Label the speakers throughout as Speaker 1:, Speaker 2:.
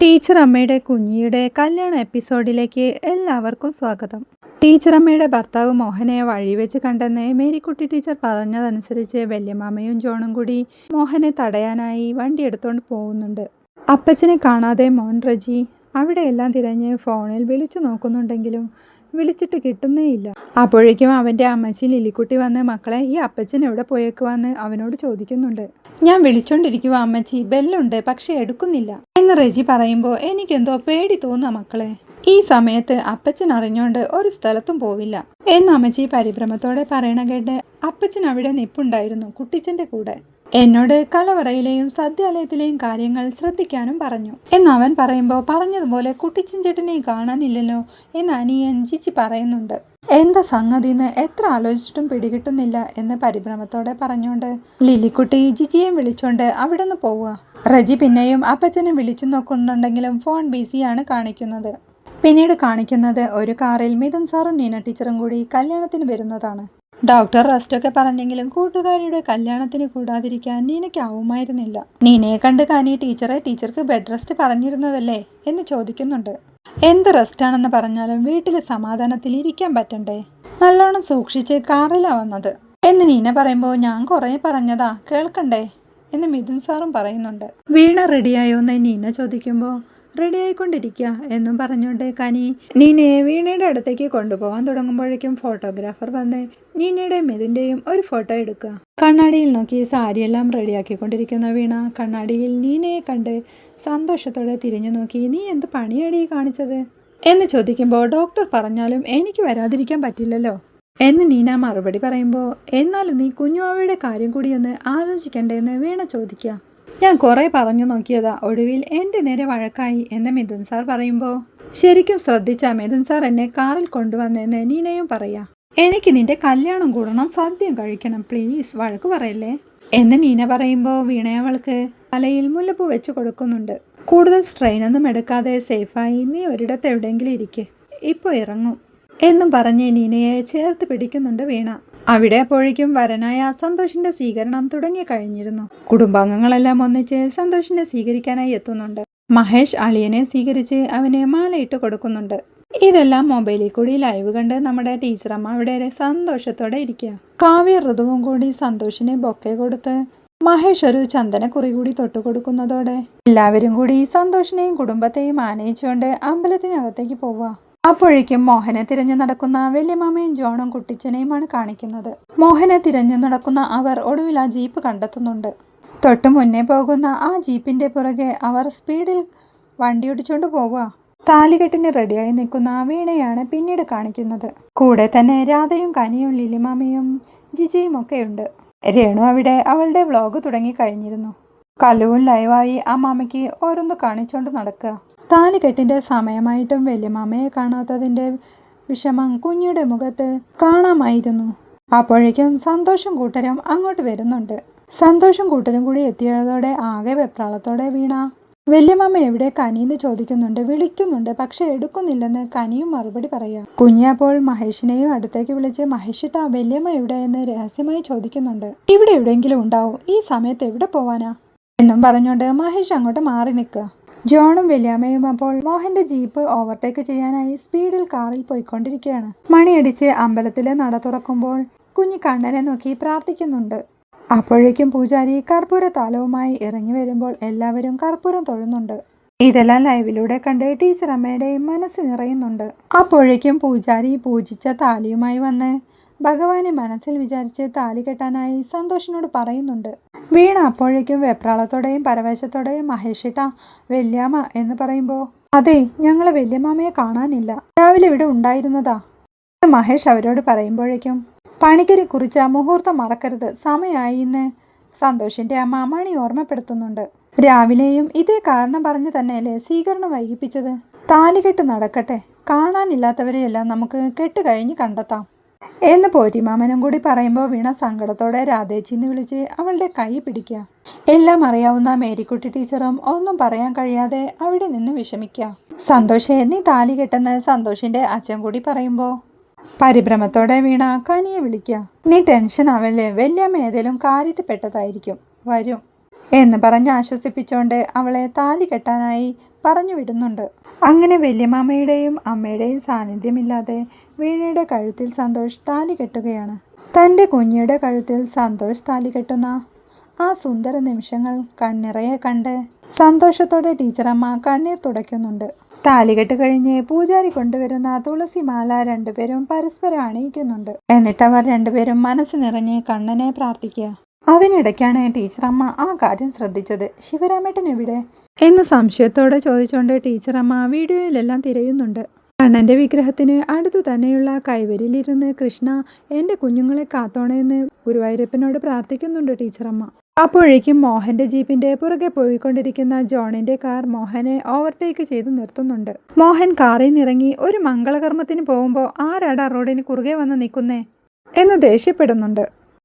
Speaker 1: Teacher അമ്മയുടെ കുഞ്ഞിയുടെ കല്യാണ എപ്പിസോഡിലേക്ക് എല്ലാവർക്കും സ്വാഗതം. ടീച്ചർ അമ്മയുടെ ഭർത്താവ് മോഹനെ വഴിവെച്ച് കണ്ടെന്ന് മേരിക്കുട്ടി ടീച്ചർ പറഞ്ഞതനുസരിച്ച് വല്യമാമയും ജോണും കൂടി മോഹനെ തടയാനായി വണ്ടി എടുത്തുകൊണ്ട് പോകുന്നുണ്ട്. അപ്പച്ചനെ കാണാതെ മോൻ റജി അവിടെയെല്ലാം തിരഞ്ഞ് ഫോണിൽ വിളിച്ചു നോക്കുന്നുണ്ടെങ്കിലും വിളിച്ചിട്ട് കിട്ടുന്നേയില്ല. അപ്പോഴേക്കും അവൻ്റെ അമ്മച്ചി ലില്ലിക്കുട്ടി വന്ന് മക്കളെ ഈ അപ്പച്ചൻ എവിടെ പോയേക്കുവാന്ന് അവനോട് ചോദിക്കുന്നുണ്ട്. ഞാൻ വിളിച്ചോണ്ടിരിക്കുക അമ്മച്ചി, ബെല്ലുണ്ട് പക്ഷെ എടുക്കുന്നില്ല എന്ന് റജി പറയുമ്പോൾ എനിക്കെന്തോ പേടി തോന്നുക മക്കളെ. ഈ സമയത്ത് അപ്പച്ചൻ അറിഞ്ഞോണ്ട് ഒരു സ്ഥലത്തും പോവില്ല എന്ന് അമ്മച്ചി പരിഭ്രമത്തോടെ പറയണ കേട്ട് അപ്പച്ചൻ അവിടെ നിപ്പുണ്ടായിരുന്നു കുട്ടിച്ചൻ്റെ കൂടെ. എന്നോട് കലവറയിലെയും സദ്യാലയത്തിലെയും കാര്യങ്ങൾ ശ്രദ്ധിക്കാനും പറഞ്ഞു എന്നവൻ പറയുമ്പോൾ പറഞ്ഞതുപോലെ കുട്ടിച്ചൻ ചേട്ടനെയും കാണാനില്ലല്ലോ എന്ന് അനിയൻ ജിജി പറയുന്നുണ്ട്. എന്താ സംഗതിന്ന് എത്ര ആലോചിച്ചിട്ടും പിടികിട്ടുന്നില്ല എന്ന് പരിഭ്രമത്തോടെ പറഞ്ഞുകൊണ്ട് ലില്ലിക്കുട്ടി ജിജിയെ വിളിച്ചോണ്ട് അവിടെ നിന്ന് പോവുക. റജി പിന്നെയും അപ്പച്ചനെ വിളിച്ചു നോക്കുന്നുണ്ടെങ്കിലും ഫോൺ ബിസിയാണ് കാണിക്കുന്നത്. പിന്നീട് കാണിക്കുന്നത് ഒരു കാറിൽ മിഥുൻ സാറും നീന ടീച്ചറും കൂടി കല്യാണത്തിന് വരുന്നതാണ്. ഡോക്ടർ റെസ്റ്റൊക്കെ പറഞ്ഞെങ്കിലും കൂട്ടുകാരിയുടെ കല്യാണത്തിന് കൂടാതിരിക്കാൻ നീനയ്ക്കാവുമായിരുന്നില്ല. നീനയെ കണ്ട് കാനി ടീച്ചർക്ക് ബെഡ് റെസ്റ്റ് പറഞ്ഞിരുന്നതല്ലേ എന്ന് ചോദിക്കുന്നുണ്ട്. എന്ത് റെസ്റ്റാണെന്ന് പറഞ്ഞാലും വീട്ടിൽ സമാധാനത്തിൽ ഇരിക്കാൻ പറ്റണ്ടേ, നല്ലോണം സൂക്ഷിച്ച് കാറിലാ വന്നത് എന്ന് നീന പറയുമ്പോൾ ഞാൻ കുറേ പറഞ്ഞതാ കേൾക്കണ്ടേ എന്ന് മിഥുൻ സാറും പറയുന്നുണ്ട്. വീണ റെഡിയായോന്ന് നീന ചോദിക്കുമ്പോൾ റെഡി ആയിക്കൊണ്ടിരിക്കുക എന്നും പറഞ്ഞുകൊണ്ട് കനി നീനയെ വീണയുടെ അടുത്തേക്ക് കൊണ്ടുപോകാൻ തുടങ്ങുമ്പോഴേക്കും ഫോട്ടോഗ്രാഫർ വന്ന് നീനയുടെയും മിഥുൻ്റെയും ഒരു ഫോട്ടോ എടുക്കുക. കണ്ണാടിയിൽ നോക്കി സാരിയെല്ലാം റെഡിയാക്കിക്കൊണ്ടിരിക്കുന്ന വീണ കണ്ണാടിയിൽ നീനയെ കണ്ട് സന്തോഷത്തോടെ തിരിഞ്ഞു നോക്കി നീ എന്ത് പണിയടി കാണിച്ചത് എന്ന് ചോദിക്കുമ്പോൾ ഡോക്ടർ പറഞ്ഞാലും എനിക്ക് വരാതിരിക്കാൻ പറ്റില്ലല്ലോ എന്ന് നീന മറുപടി പറയുമ്പോൾ എന്നാലും നീ കുഞ്ഞുവാവയുടെ കാര്യം കൂടി ഒന്ന് ആലോചിക്കണ്ടേന്ന് വീണ ചോദിക്കുക. ഞാൻ കുറേ പറഞ്ഞു നോക്കിയതാ, ഒടുവിൽ എൻ്റെ നേരെ വഴക്കായി എന്ന് മിഥുൻ സാർ പറയുമ്പോൾ ശരിക്കും ശ്രദ്ധിച്ചാ മിഥുൻ സാർ എന്നെ കാറിൽ കൊണ്ടുവന്നെന്ന് നീനയും പറയാ. എനിക്ക് നിന്റെ കല്യാണം കൂടണം, സദ്യം കഴിക്കണം, പ്ലീസ് വഴക്ക് പറയല്ലേ എന്ന് നീന പറയുമ്പോൾ വീണയവൾക്ക് തലയിൽ മുല്ലപ്പൂ വെച്ച് കൊടുക്കുന്നുണ്ട്. കൂടുതൽ സ്ട്രെയിനൊന്നും എടുക്കാതെ സേഫായി നീ ഒരിടത്ത് എവിടെയെങ്കിലും ഇരിക്കെ, ഇപ്പോൾ ഇറങ്ങും എന്നും പറഞ്ഞ് നീനയെ ചേർത്ത് പിടിക്കുന്നുണ്ട് വീണ. അവിടെ അപ്പോഴേക്കും വരനായ സന്തോഷിന്റെ സ്വീകരണം തുടങ്ങി കഴിഞ്ഞിരുന്നു. കുടുംബാംഗങ്ങളെല്ലാം ഒന്നിച്ച് സന്തോഷിനെ സ്വീകരിക്കാനായി എത്തുന്നുണ്ട്. മഹേഷ് അളിയനെ സ്വീകരിച്ച് അവന് മാലയിട്ട് കൊടുക്കുന്നുണ്ട്. ഇതെല്ലാം മൊബൈലിൽ കൂടി ലൈവ് കണ്ട് നമ്മുടെ ടീച്ചറമ്മ അവിടെ സന്തോഷത്തോടെ ഇരിക്കുക. കാവ്യ ഋതുവും കൂടി സന്തോഷിനെ ബൊക്കെ കൊടുത്ത് മഹേഷ് ഒരു ചന്ദനക്കുറി കൂടി തൊട്ടു കൊടുക്കുന്നതോടെ എല്ലാവരും കൂടി സന്തോഷിനെയും കുടുംബത്തെയും ആനയിച്ചുകൊണ്ട് അമ്പലത്തിനകത്തേക്ക് പോവുക. അപ്പോഴേക്കും മോഹനെ തിരഞ്ഞു നടക്കുന്ന വല്യമാമയും ജോണും കുട്ടിച്ചനെയുമാണ് കാണിക്കുന്നത്. മോഹനെ തിരഞ്ഞു നടക്കുന്ന അവർ ഒടുവിൽ ആ ജീപ്പ് കണ്ടെത്തുന്നുണ്ട്. തൊട്ടു മുന്നേ പോകുന്ന ആ ജീപ്പിന്റെ പുറകെ അവർ സ്പീഡിൽ വണ്ടി ഓടിച്ചുകൊണ്ട് പോവുക. താലികെട്ടിന് റെഡിയായി നിൽക്കുന്ന വീണയാണ് പിന്നീട് കാണിക്കുന്നത്. കൂടെ തന്നെ രാധയും കനിയും ലിലിമാമയും ജിജിയും ഒക്കെ ഉണ്ട്. രേണു അവിടെ അവളുടെ വ്ലോഗ് തുടങ്ങി കഴിഞ്ഞിരുന്നു. കല്ലുവും ലൈവായി ആ മാമയ്ക്ക് ഓരോന്ന് കാണിച്ചുകൊണ്ട് നടക്കുക. താലികെട്ടിൻ്റെ സമയമായിട്ടും വല്യമാമയെ കാണാത്തതിൻ്റെ വിഷമം കുഞ്ഞിയുടെ മുഖത്ത് കാണാമായിരുന്നു. അപ്പോഴേക്കും സന്തോഷം കൂട്ടരും അങ്ങോട്ട് വരുന്നുണ്ട്. സന്തോഷം കൂട്ടരും കൂടി എത്തിയതോടെ ആകെ വെപ്രാളത്തോടെ വീണ വല്യമാമ എവിടെ കനിന്ന് ചോദിക്കുന്നുണ്ട്. വിളിക്കുന്നുണ്ട് പക്ഷെ എടുക്കുന്നില്ലെന്ന് കനിയും മറുപടി പറയാം. കുഞ്ഞപ്പോൾ മഹേഷിനെയും അടുത്തേക്ക് വിളിച്ച് മഹേഷിട്ടാ വല്യമ്മ എവിടെ എന്ന് രഹസ്യമായി ചോദിക്കുന്നുണ്ട്. ഇവിടെ എവിടെയെങ്കിലും ഉണ്ടാവും, ഈ സമയത്ത് എവിടെ പോവാനാ എന്നും പറഞ്ഞുകൊണ്ട് മഹേഷ് അങ്ങോട്ട് മാറി നിൽക്കുക. ജോണും വല്യാമ്മയും അപ്പോൾ മോഹന്റെ ജീപ്പ് ഓവർടേക്ക് ചെയ്യാനായി സ്പീഡിൽ കാറിൽ പോയിക്കൊണ്ടിരിക്കുകയാണ്. മണിയടിച്ച് അമ്പലത്തിലെ നട തുറക്കുമ്പോൾ കുഞ്ഞി കണ്ണനെ നോക്കി പ്രാർത്ഥിക്കുന്നുണ്ട്. അപ്പോഴേക്കും പൂജാരി കർപ്പൂര താലവുമായി ഇറങ്ങി വരുമ്പോൾ എല്ലാവരും കർപ്പൂരം തൊഴുന്നുണ്ട്. ഇതെല്ലാം ലൈവിലൂടെ കണ്ട് ടീച്ചർ അമ്മയുടെയും മനസ്സ് നിറയുന്നുണ്ട്. അപ്പോഴേക്കും പൂജാരി പൂജിച്ച താലിയുമായി വന്ന് ഭഗവാനെ മനസ്സിൽ വിചാരിച്ച് താലി കെട്ടാനായി സന്തോഷിനോട് പറയുന്നുണ്ട്. വീണ അപ്പോഴേക്കും വെപ്രാളത്തോടെയും പരവേശത്തോടെയും മഹേഷിട്ട വല്യാമ്മ എന്ന് പറയുമ്പോൾ അതെ ഞങ്ങളെ വല്യമാമയെ കാണാനില്ല, രാവിലെ ഇവിടെ ഉണ്ടായിരുന്നതാ മഹേഷ് അവരോട് പറയുമ്പോഴേക്കും പണിക്കരെ കുറിച്ച മുഹൂർത്തം മറക്കരുത്, സമയമായി എന്ന് സന്തോഷിന്റെ അമ്മ മണി ഓർമ്മപ്പെടുത്തുന്നുണ്ട്. രാവിലെയും ഇതേ കാരണം പറഞ്ഞു തന്നെയല്ലേ സ്വീകരണം വൈകിപ്പിച്ചത്, താലികെട്ട് നടക്കട്ടെ, കാണാനില്ലാത്തവരെയെല്ലാം നമുക്ക് കെട്ട് കഴിഞ്ഞ് കണ്ടെത്താം എന്ന് പോറ്റിമാമനും കൂടി പറയുമ്പോൾ വീണ സങ്കടത്തോടെ രാധേച്ചിന്ന് വിളിച്ച് അവളുടെ കൈ പിടിക്കുക. എല്ലാം അറിയാവുന്ന മേരിക്കുട്ടി ടീച്ചറും ഒന്നും പറയാൻ കഴിയാതെ അവിടെ നിന്ന് വിഷമിക്കുക. സന്തോഷേ നീ താലി കെട്ടെന്ന് സന്തോഷിന്റെ അച്ഛൻ കൂടി പറയുമ്പോൾ പരിഭ്രമത്തോടെ വീണ കനിയെ വിളിക്കുക. നീ ടെൻഷൻ ആവല്ലേ, വല്യമ്മ ഏതെങ്കിലും കാര്യത്തിൽ പെട്ടതായിരിക്കും, വരും എന്ന് പറഞ്ഞ് ആശ്വസിപ്പിച്ചുകൊണ്ട് അവളെ താലി കെട്ടാനായി പറഞ്ഞു വിടുന്നുണ്ട്. അങ്ങനെ വല്യമാമയുടെയും അമ്മയുടെയും സാന്നിധ്യമില്ലാതെ വീണയുടെ കഴുത്തിൽ സന്തോഷ് താലി കെട്ടുകയാണ്. തൻ്റെ കുഞ്ഞിയുടെ കഴുത്തിൽ സന്തോഷ് താലി കെട്ടുന്ന ആ സുന്ദര നിമിഷങ്ങൾ കണ്ണിറയെ കണ്ട് സന്തോഷത്തോടെ ടീച്ചറമ്മ കണ്ണീർ തുടയ്ക്കുന്നുണ്ട്. താലികെട്ട് കഴിഞ്ഞ് പൂജാരി കൊണ്ടുവരുന്ന തുളസിമാല രണ്ടുപേരും പരസ്പരം അണിയിക്കുന്നുണ്ട്. എന്നിട്ട് അവർ രണ്ടുപേരും മനസ്സ് നിറഞ്ഞ് കണ്ണനെ പ്രാർത്ഥിക്കുക. അതിനിടയ്ക്കാണ് ടീച്ചറമ്മ ആ കാര്യം ശ്രദ്ധിച്ചത്. ശിവരാമേട്ടൻ എവിടെ എന്ന് സംശയത്തോടെ ചോദിച്ചുകൊണ്ട് ടീച്ചറമ്മ വീഡിയോയിലെല്ലാം തിരയുന്നുണ്ട്. കണ്ണൻ്റെ വിഗ്രഹത്തിന് അടുത്തു തന്നെയുള്ള കൈവരിയിലിരുന്ന് കൃഷ്ണ എൻ്റെ കുഞ്ഞുങ്ങളെ കാത്തോണേന്ന് ഗുരുവായൂരപ്പനോട് പ്രാർത്ഥിക്കുന്നുണ്ട് ടീച്ചറമ്മ. അപ്പോഴേക്കും മോഹൻ്റെ ജീപ്പിൻ്റെ പുറകെ പോയിക്കൊണ്ടിരിക്കുന്ന ജോണിൻ്റെ കാർ മോഹനെ ഓവർടേക്ക് ചെയ്ത് നിർത്തുന്നുണ്ട്. മോഹൻ കാറിൽ നിന്നിറങ്ങി ഒരു മംഗളകർമ്മത്തിന് പോകുമ്പോൾ ആരാടാ റോഡിന് കുറുകെ വന്ന് നിൽക്കുന്നേ എന്ന് ദേഷ്യപ്പെടുന്നുണ്ട്.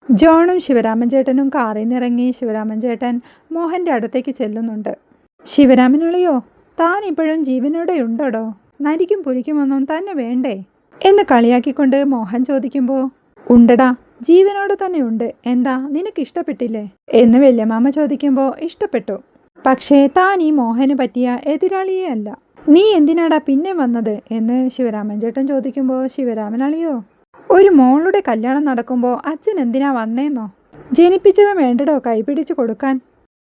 Speaker 1: ജോണും ശിവരാമൻ ചേട്ടനും കാറിൽ നിന്നിറങ്ങി ശിവരാമൻ ചേട്ടൻ മോഹൻ്റെ അടുത്തേക്ക് ചെല്ലുന്നുണ്ട്. ശിവരാമനുള്ളിയോ, താൻ ഇപ്പോഴും ജീവനോടെ ഉണ്ടോടോ? നരിക്കും പുലിക്കുമൊന്നും തന്നെ വേണ്ടേ എന്ന് കളിയാക്കിക്കൊണ്ട് മോഹൻ ചോദിക്കുമ്പോൾ ഉണ്ടടാ, ജീവനോട് തന്നെ ഉണ്ട്. എന്താ, നിനക്ക് ഇഷ്ടപ്പെട്ടില്ലേ എന്ന് വല്യമാമ ചോദിക്കുമ്പോൾ ഇഷ്ടപ്പെട്ടു. പക്ഷേ താൻ ഈ മോഹന് പറ്റിയ എതിരാളിയേ അല്ല. നീ എന്തിനാടാ പിന്നെ വന്നത് എന്ന് ശിവരാമൻ ചേട്ടൻ ചോദിക്കുമ്പോൾ ശിവരാമനളിയോ, ഒരു മോളുടെ കല്യാണം നടക്കുമ്പോൾ അച്ഛൻ എന്തിനാ വന്നേന്നോ? ജനിപ്പിച്ചവൻ വേണ്ടടോ കൈപിടിച്ചു കൊടുക്കാൻ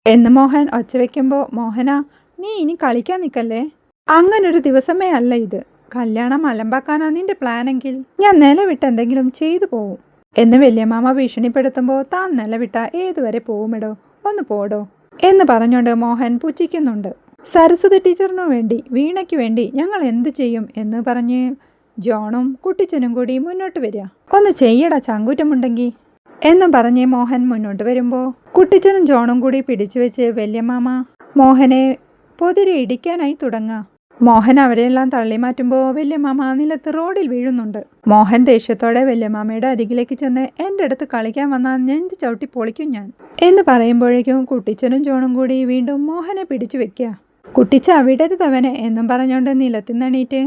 Speaker 1: എന്ന് മോഹൻ ഒച്ച വയ്ക്കുമ്പോൾ മോഹനാ, നീ ഇനി കളിക്കാൻ നിൽക്കല്ലേ. അങ്ങനൊരു ദിവസമേ അല്ല ഇത്. കല്യാണം അലമ്പാക്കാനാ നിന്റെ പ്ലാനെങ്കിൽ ഞാൻ നിലവിട്ട് എന്തെങ്കിലും ചെയ്തു പോവും എന്ന് വല്യമാമ ഭീഷണിപ്പെടുത്തുമ്പോൾ താൻ നിലവിട്ട ഏതുവരെ പോവുമിടോ, ഒന്ന് പോടോ എന്ന് പറഞ്ഞുകൊണ്ട് മോഹൻ പുച്ഛിക്കുന്നുണ്ട്. സരസ്വതി ടീച്ചറിനു വേണ്ടി വീണയ്ക്ക് വേണ്ടി ഞങ്ങൾ എന്തു ചെയ്യും എന്ന് പറഞ്ഞ് ജോണും കുട്ടിച്ചനും കൂടി മുന്നോട്ട് വരിക. ഒന്ന് ചെയ്യടാ ചങ്കൂറ്റമുണ്ടെങ്കിൽ എന്നും പറഞ്ഞ് മോഹൻ മുന്നോട്ട് വരുമ്പോൾ കുട്ടിച്ചനും ജോണും കൂടി പിടിച്ചു വെച്ച് വല്യമാമ മോഹനെ പൊതിരെ ഇടിക്കാനായി തുടങ്ങുക. മോഹൻ അവരെല്ലാം തള്ളി മാറ്റുമ്പോൾ വല്യമാമ നിലത്ത് റോഡിൽ വീഴുന്നുണ്ട്. മോഹൻ ദേഷ്യത്തോടെ വല്യമാമയുടെ അരികിലേക്ക് ചെന്ന് എൻ്റെ അടുത്ത് കളിക്കാൻ വന്നാൽ നെഞ്ച് ചവിട്ടി പൊളിക്കും ഞാൻ എന്ന് പറയുമ്പോഴേക്കും കുട്ടിച്ചനും ജോണും കൂടി വീണ്ടും മോഹനെ പിടിച്ചു വെക്കുക. കുട്ടിച്ച വിടരുതവനെ എന്നും പറഞ്ഞുകൊണ്ട് നിലത്തിന്നണീറ്റ്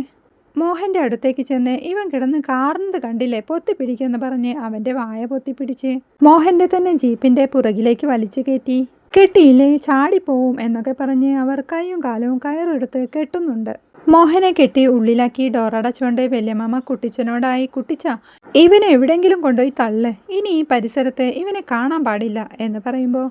Speaker 1: മോഹൻ്റെ അടുത്തേക്ക് ചെന്ന് ഇവൻ കിടന്ന് കാർന്നത് കണ്ടില്ലേ പൊത്തിപ്പിടിക്കെന്ന് പറഞ്ഞ് അവൻ്റെ വായ പൊത്തിപ്പിടിച്ച് മോഹൻ്റെ തന്നെ ജീപ്പിൻ്റെ പുറകിലേക്ക് വലിച്ചു കയറ്റി കെട്ടിയില്ലേ ചാടിപ്പോവും എന്നൊക്കെ പറഞ്ഞ് അവർ കൈയും കാലവും കയറെടുത്ത് കെട്ടുന്നുണ്ട്. മോഹനെ കെട്ടി ഉള്ളിലാക്കി ഡോറടച്ചുകൊണ്ട് വല്യമാമ കുട്ടിച്ചനോടായി കുട്ടിച്ച ഇവനെ എവിടെങ്കിലും കൊണ്ടുപോയി തള്ള്, ഇനി ഈ പരിസരത്ത് ഇവനെ കാണാൻ പാടില്ല എന്ന് പറയുമ്പോൾ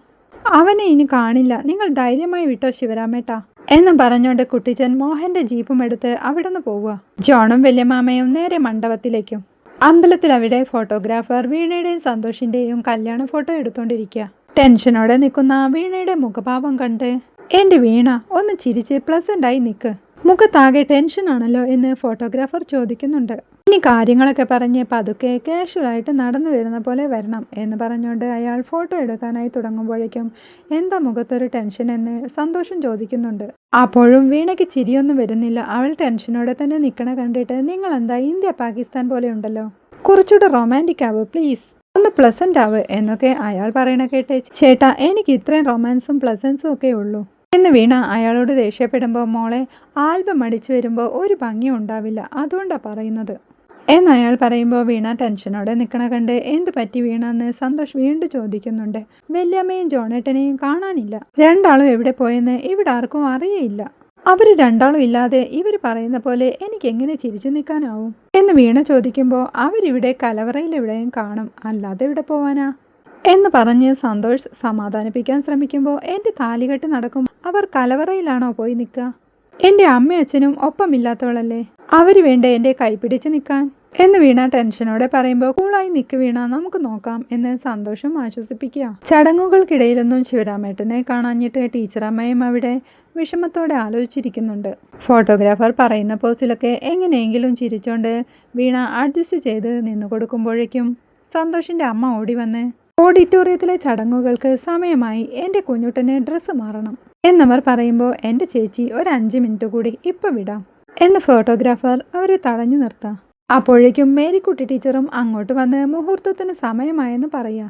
Speaker 1: അവനെ ഇനി കാണില്ല, നിങ്ങൾ ധൈര്യമായി വിട്ടോ ശിവരാമേട്ടാ എന്നും പറഞ്ഞുകൊണ്ട് കുട്ടിച്ചൻ മോഹൻ്റെ ജീപ്പും എടുത്ത് അവിടെ നിന്ന് പോവുക. ജോണും വല്യമാമയും നേരെ മണ്ഡപത്തിലേക്കും. അമ്പലത്തിൽ അവിടെ ഫോട്ടോഗ്രാഫർ വീണയുടെയും സന്തോഷിൻ്റെയും കല്യാണ ഫോട്ടോ എടുത്തുകൊണ്ടിരിക്കുക. ടെൻഷനോടെ നിൽക്കുന്ന വീണയുടെ മുഖഭാവം കണ്ട് എൻ്റെ വീണ ഒന്ന് ചിരിച്ച് പ്ലസൻ്റായി നിൽക്ക്, മുഖത്താകെ ടെൻഷനാണല്ലോ എന്ന് ഫോട്ടോഗ്രാഫർ ചോദിക്കുന്നുണ്ട്. ഇനി കാര്യങ്ങളൊക്കെ പറഞ്ഞ് പതുക്കെ കാഷ്വലായിട്ട് നടന്നു വരുന്ന പോലെ വരണം എന്ന് പറഞ്ഞുകൊണ്ട് അയാൾ ഫോട്ടോ എടുക്കാനായി തുടങ്ങുമ്പോഴേക്കും എന്താ മുഖത്തൊരു ടെൻഷൻ എന്ന് സന്തോഷം ചോദിക്കുന്നുണ്ട്. അപ്പോഴും വീണയ്ക്ക് ചിരിയൊന്നും വരുന്നില്ല. അവൾ ടെൻഷനോടെ തന്നെ നിൽക്കണ കണ്ടിട്ട് നിങ്ങളെന്താ ഇന്ത്യ പാകിസ്ഥാൻ പോലെ ഉണ്ടല്ലോ, കുറച്ചുകൂടെ റൊമാൻറ്റിക് ആവ് പ്ലീസ്, ഒന്ന് പ്ലസൻ്റ് ആവ് എന്നൊക്കെ അയാൾ പറയണ കേട്ട് ചേട്ടാ എനിക്ക് ഇത്രയും റൊമാൻസും പ്ലസൻസും ഒക്കെ ഉള്ളൂ എന്ന് വീണ അയാളോട് ദേഷ്യപ്പെടുമ്പോൾ മോളെ ആൽബം അടിച്ചു വരുമ്പോൾ ഒരു ഭംഗിയും ഉണ്ടാവില്ല, അതുകൊണ്ടാണ് പറയുന്നത് എന്നയാൾ പറയുമ്പോൾ വീണ ടെൻഷനോടെ നിൽക്കണ കണ്ട് എന്ത് പറ്റി വീണ എന്ന് സന്തോഷ് വീണ്ടും ചോദിക്കുന്നുണ്ട്. വല്യമ്മയും ജോണേട്ടനെയും കാണാനില്ല, രണ്ടാളും എവിടെ പോയെന്ന് ഇവിടെ ആർക്കും അറിയയില്ല, അവർ രണ്ടാളും ഇല്ലാതെ ഇവർ പറയുന്ന പോലെ എനിക്ക് എങ്ങനെ ചിരിച്ചു നിൽക്കാനാവും എന്ന് വീണ ചോദിക്കുമ്പോൾ അവരിവിടെ കലവറയിലെവിടെയും കാണും, അല്ലാതെ ഇവിടെ പോവാനാ എന്ന് പറഞ്ഞ് സന്തോഷ് സമാധാനിപ്പിക്കാൻ ശ്രമിക്കുമ്പോൾ എൻ്റെ താലികെട്ട് നടക്കും അവർ കലവറയിലാണോ പോയി നിൽക്കുക, എൻ്റെ അമ്മയും അച്ഛനും ഒപ്പമില്ലാത്തവളല്ലേ, അവർ വേണ്ടേ എൻ്റെ കൈപിടിച്ച് നിൽക്കാൻ എന്ന് വീണ ടെൻഷനോടെ പറയുമ്പോൾ കൂളായി നിൽക്ക് വീണ, നമുക്ക് നോക്കാം എന്ന് സന്തോഷം ആശ്വസിപ്പിക്കുക. ചടങ്ങുകൾക്കിടയിലൊന്നും ശിവരാമേട്ടനെ കാണാഞ്ഞിട്ട് ടീച്ചറമ്മയും അവിടെ വിഷമത്തോടെ ആലോചിച്ചിരിക്കുന്നുണ്ട്. ഫോട്ടോഗ്രാഫർ പറയുന്ന പോസിലൊക്കെ എങ്ങനെയെങ്കിലും ചിരിച്ചോണ്ട് വീണ അഡ്ജസ്റ്റ് ചെയ്ത് നിന്നു കൊടുക്കുമ്പോഴേക്കും സന്തോഷിൻ്റെ അമ്മ ഓടി വന്ന് ഓഡിറ്റോറിയത്തിലെ ചടങ്ങുകൾക്ക് സമയമായി, എൻ്റെ കുഞ്ഞുട്ടന് ഡ്രസ്സ് മാറണം എന്നവർ പറയുമ്പോൾ എൻ്റെ ചേച്ചി ഒരു 5 മിനിറ്റ് കൂടി ഇപ്പം വിടാം എന്ന് ഫോട്ടോഗ്രാഫർ അവരെ തടഞ്ഞു നിർത്താം. അപ്പോഴേക്കും മേരിക്കുട്ടി ടീച്ചറും അങ്ങോട്ട് വന്ന് മുഹൂർത്തത്തിന് സമയമായെന്ന് പറയാ.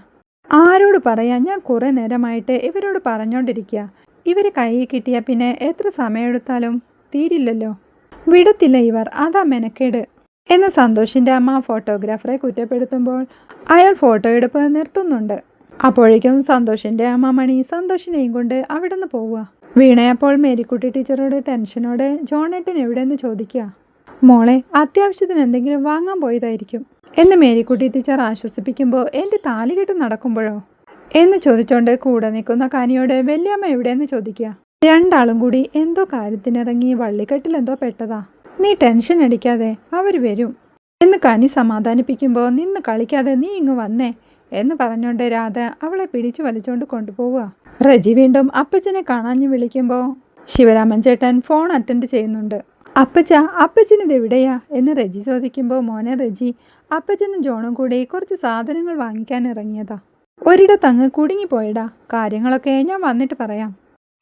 Speaker 1: ആരോട് പറയാ, ഞാൻ കുറേ നേരമായിട്ട് ഇവരോട് പറഞ്ഞോണ്ടിരിക്കുക, ഇവർ കയ്യിൽ കിട്ടിയാൽ പിന്നെ എത്ര സമയമെടുത്താലും തീരില്ലല്ലോ, വിടത്തില്ല ഇവർ, അതാ മെനക്കേട് എന്ന് സന്തോഷിൻ്റെ അമ്മ ഫോട്ടോഗ്രാഫറെ കുറ്റപ്പെടുത്തുമ്പോൾ അയാൾ ഫോട്ടോ എടുപ്പ് നിർത്തുന്നുണ്ട്. അപ്പോഴേക്കും സന്തോഷിൻ്റെ അമ്മ മണി സന്തോഷിനെയും കൊണ്ട് അവിടെ നിന്ന് പോവുക. വീണയപ്പോൾ മേരിക്കുട്ടി ടീച്ചറോട് ടെൻഷനോടെ ജോണേട്ടൻ എവിടെയെന്ന് ചോദിക്കുക. മോളെ, അത്യാവശ്യത്തിന് എന്തെങ്കിലും വാങ്ങാൻ പോയതായിരിക്കും എന്ന് മേരിക്കുട്ടി ടീച്ചർ ആശ്വസിപ്പിക്കുമ്പോൾ, എൻ്റെ താലികെട്ട് നടക്കുമ്പോഴോ എന്ന് ചോദിച്ചുകൊണ്ട് കൂടെ നിൽക്കുന്ന കനിയോട് വല്യമ്മ എവിടെയെന്ന് ചോദിക്കുക. രണ്ടാളും കൂടി എന്തോ കാര്യത്തിനിറങ്ങി വള്ളിക്കെട്ടിലെന്തോ പെട്ടതാ, നീ ടെൻഷൻ അടിക്കാതെ, അവർ വരും എന്ന് കനി സമാധാനിപ്പിക്കുമ്പോൾ, നിന്ന് കളിക്കാതെ നീ ഇങ്ങ് വന്നേ എന്ന് പറഞ്ഞുകൊണ്ട് രാധ അവളെ പിടിച്ചു വലിച്ചുകൊണ്ട് കൊണ്ടുപോവുക. റജി വീണ്ടും അപ്പച്ചനെ കാണാഞ്ഞു വിളിക്കുമ്പോൾ ശിവരാമൻ ചേട്ടൻ ഫോൺ അറ്റൻഡ് ചെയ്യുന്നുണ്ട്. അപ്പച്ചനിത് എവിടെയാ എന്ന് റജി ചോദിക്കുമ്പോൾ, മോനെ റജി, അപ്പച്ചനും ജോണും കൂടി കുറച്ച് സാധനങ്ങൾ വാങ്ങിക്കാൻ ഇറങ്ങിയതാ, ഒരിടത്തങ്ങ് കുടുങ്ങിപ്പോയടാ, കാര്യങ്ങളൊക്കെ ഞാൻ വന്നിട്ട് പറയാം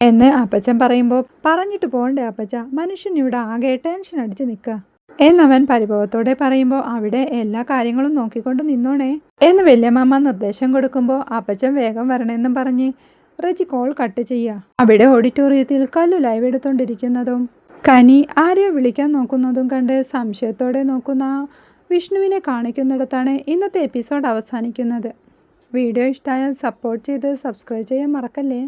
Speaker 1: എന്ന് അപ്പച്ചൻ പറയുമ്പോൾ, പറഞ്ഞിട്ട് പോണ്ടേ അപ്പച്ച, മനുഷ്യൻ ഇവിടെ ആകെ ടെൻഷൻ അടിച്ച് നിൽക്കുക എന്നവൻ പരിഭവത്തോടെ പറയുമ്പോൾ, അവിടെ എല്ലാ കാര്യങ്ങളും നോക്കിക്കൊണ്ട് നിന്നോണേ എന്ന് വല്യമ്മ നിർദ്ദേശം കൊടുക്കുമ്പോൾ അപ്പച്ചൻ വേഗം വരണമെന്നും പറഞ്ഞ് റജി കോൾ കട്ട് ചെയ്യുക. അവിടെ ഓഡിറ്റോറിയത്തിൽ കല്ലു ലൈവ് എടുത്തോണ്ടിരിക്കുന്നതും കനി ആരെയോ വിളിക്കാൻ നോക്കുന്നതും കണ്ട് സംശയത്തോടെ നോക്കുന്ന വിഷ്ണുവിനെ കാണിക്കുന്നിടത്താണ് ഇന്നത്തെ എപ്പിസോഡ് അവസാനിക്കുന്നത്. വീഡിയോ ഇഷ്ടമായാൽ സപ്പോർട്ട് ചെയ്ത് സബ്സ്ക്രൈബ് ചെയ്യാൻ മറക്കല്ലേ.